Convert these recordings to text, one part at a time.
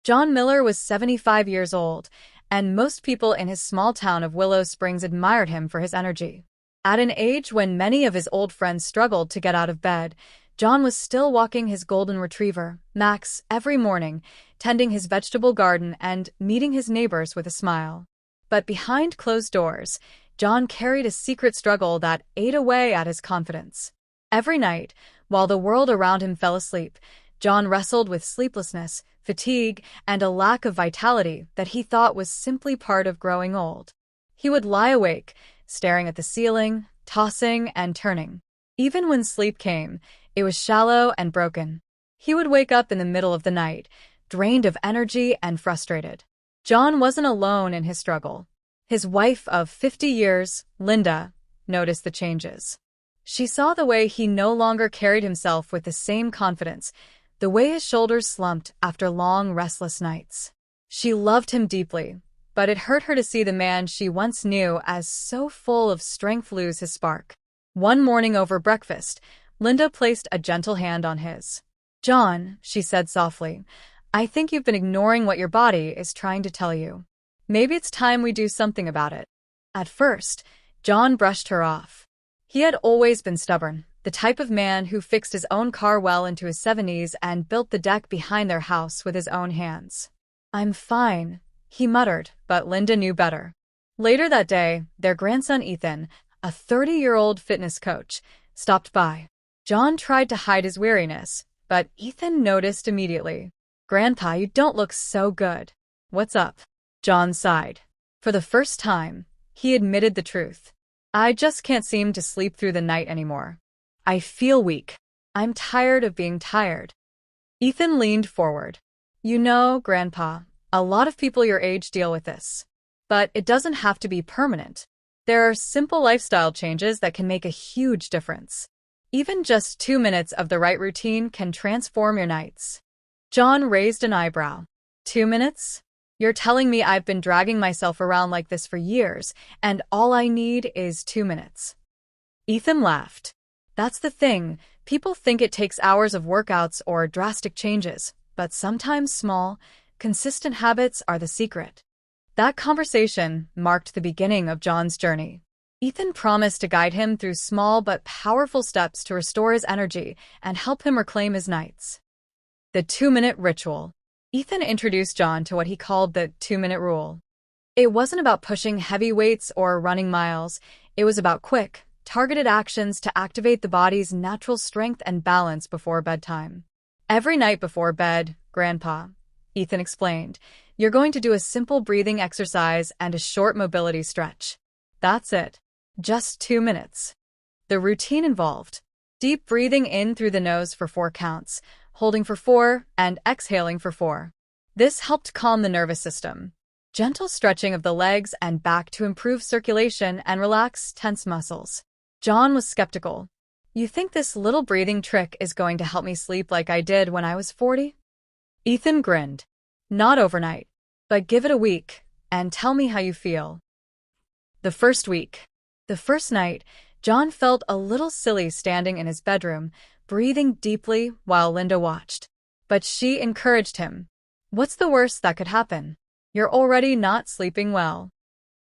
John Miller was 75 years old, and most people in his small town of Willow Springs admired him for his energy. At an age when many of his old friends struggled to get out of bed, John was still walking his golden retriever, Max, every morning, tending his vegetable garden and meeting his neighbors with a smile. But behind closed doors, John carried a secret struggle that ate away at his confidence. Every night, while the world around him fell asleep, John wrestled with sleeplessness, fatigue, and a lack of vitality that he thought was simply part of growing old. He would lie awake, staring at the ceiling, tossing and turning. Even when sleep came, it was shallow and broken. He would wake up in the middle of the night, drained of energy and frustrated. John wasn't alone in his struggle. His wife of 50 years, Linda, noticed the changes. She saw the way he no longer carried himself with the same confidence, the way his shoulders slumped after long, restless nights. She loved him deeply, but it hurt her to see the man she once knew as so full of strength lose his spark. One morning over breakfast, Linda placed a gentle hand on his. "John," she said softly, "I think you've been ignoring what your body is trying to tell you. Maybe it's time we do something about it." At first, John brushed her off. He had always been stubborn, the type of man who fixed his own car well into his 70s and built the deck behind their house with his own hands. "I'm fine," he muttered, but Linda knew better. Later that day, their grandson Ethan, a 30-year-old fitness coach, stopped by. John tried to hide his weariness, but Ethan noticed immediately. "Grandpa, you don't look so good. What's up?" John sighed. For the first time, he admitted the truth. "I just can't seem to sleep through the night anymore. I feel weak. I'm tired of being tired." Ethan leaned forward. "You know, Grandpa, a lot of people your age deal with this. But it doesn't have to be permanent. There are simple lifestyle changes that can make a huge difference. Even just 2 minutes of the right routine can transform your nights." John raised an eyebrow. 2 minutes? You're telling me I've been dragging myself around like this for years, and all I need is 2 minutes. Ethan laughed. "That's the thing. People think it takes hours of workouts or drastic changes, but sometimes small, consistent habits are the secret." That conversation marked the beginning of John's journey. Ethan promised to guide him through small but powerful steps to restore his energy and help him reclaim his nights. The 2-minute ritual. Ethan introduced John to what he called the 2-minute rule. It wasn't about pushing heavy weights or running miles. It was about quick, targeted actions to activate the body's natural strength and balance before bedtime. "Every night before bed, Grandpa," Ethan explained, "you're going to do a simple breathing exercise and a short mobility stretch. That's it. Just 2 minutes." The routine involved deep breathing in through the nose for 4 counts, holding for 4, and exhaling for 4. This helped calm the nervous system. Gentle stretching of the legs and back to improve circulation and relax tense muscles. John was skeptical. "You think this little breathing trick is going to help me sleep like I did when I was 40? Ethan grinned. "Not overnight, but give it a week, and tell me how you feel." The first week. The first night, John felt a little silly standing in his bedroom, breathing deeply while Linda watched. But she encouraged him. "What's the worst that could happen? You're already not sleeping well."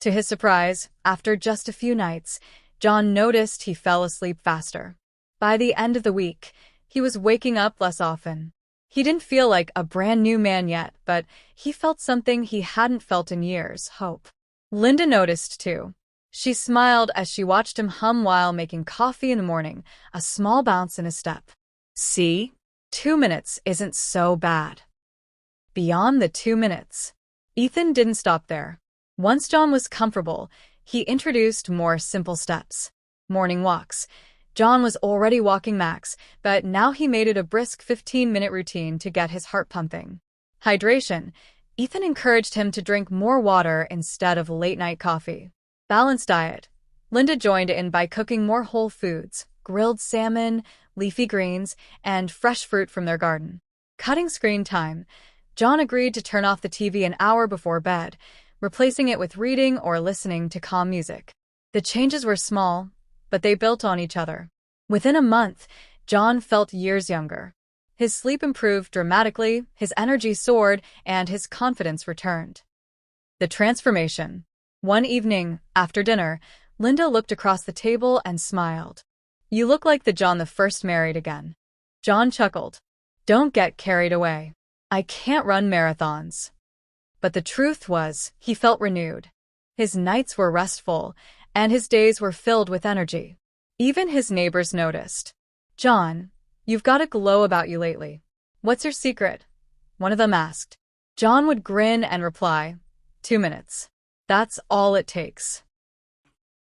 To his surprise, after just a few nights, John noticed he fell asleep faster. By the end of the week, he was waking up less often. He didn't feel like a brand new man yet, but he felt something he hadn't felt in years: hope. Linda noticed too. She smiled as she watched him hum while making coffee in the morning, a small bounce in his step. "See? 2 minutes isn't so bad." Beyond the 2 minutes, Ethan didn't stop there. Once John was comfortable, he introduced more simple steps. Morning walks. John was already walking Max, but now he made it a brisk 15-minute routine to get his heart pumping. Hydration. Ethan encouraged him to drink more water instead of late-night coffee. Balanced diet. Linda joined in by cooking more whole foods, grilled salmon, leafy greens, and fresh fruit from their garden. Cutting screen time. John agreed to turn off the TV an hour before bed, replacing it with reading or listening to calm music. The changes were small, but they built on each other. Within a month, John felt years younger. His sleep improved dramatically, his energy soared, and his confidence returned. The transformation. One evening, after dinner, Linda looked across the table and smiled. "You look like the John the First married again." John chuckled. "Don't get carried away. I can't run marathons." But the truth was, he felt renewed. His nights were restful, and his days were filled with energy. Even his neighbors noticed. "John, you've got a glow about you lately. What's your secret?" one of them asked. John would grin and reply, 2 minutes. That's all it takes.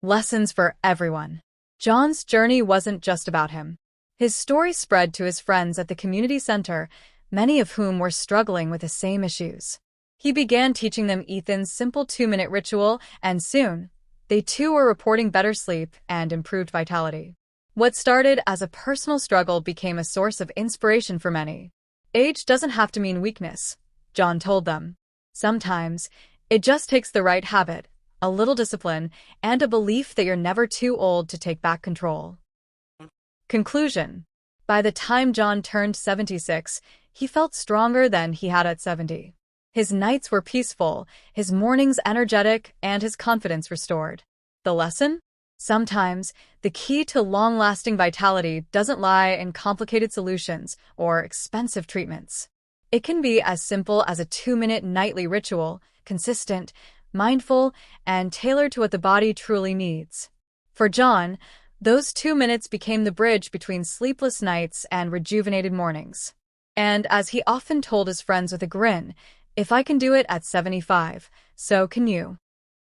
Lessons for everyone. John's journey wasn't just about him. His story spread to his friends at the community center, many of whom were struggling with the same issues. He began teaching them Ethan's simple 2-minute ritual, and soon, they too were reporting better sleep and improved vitality. What started as a personal struggle became a source of inspiration for many. Age doesn't have to mean weakness, John told them. Sometimes, it just takes the right habit, a little discipline, and a belief that you're never too old to take back control. Conclusion. By the time John turned 76, he felt stronger than he had at 70. His nights were peaceful, his mornings energetic, and his confidence restored. The lesson? Sometimes, the key to long-lasting vitality doesn't lie in complicated solutions or expensive treatments. It can be as simple as a 2-minute nightly ritual, consistent, mindful, and tailored to what the body truly needs. For John, those 2 minutes became the bridge between sleepless nights and rejuvenated mornings. And as he often told his friends with a grin, "If I can do it at 75, so can you."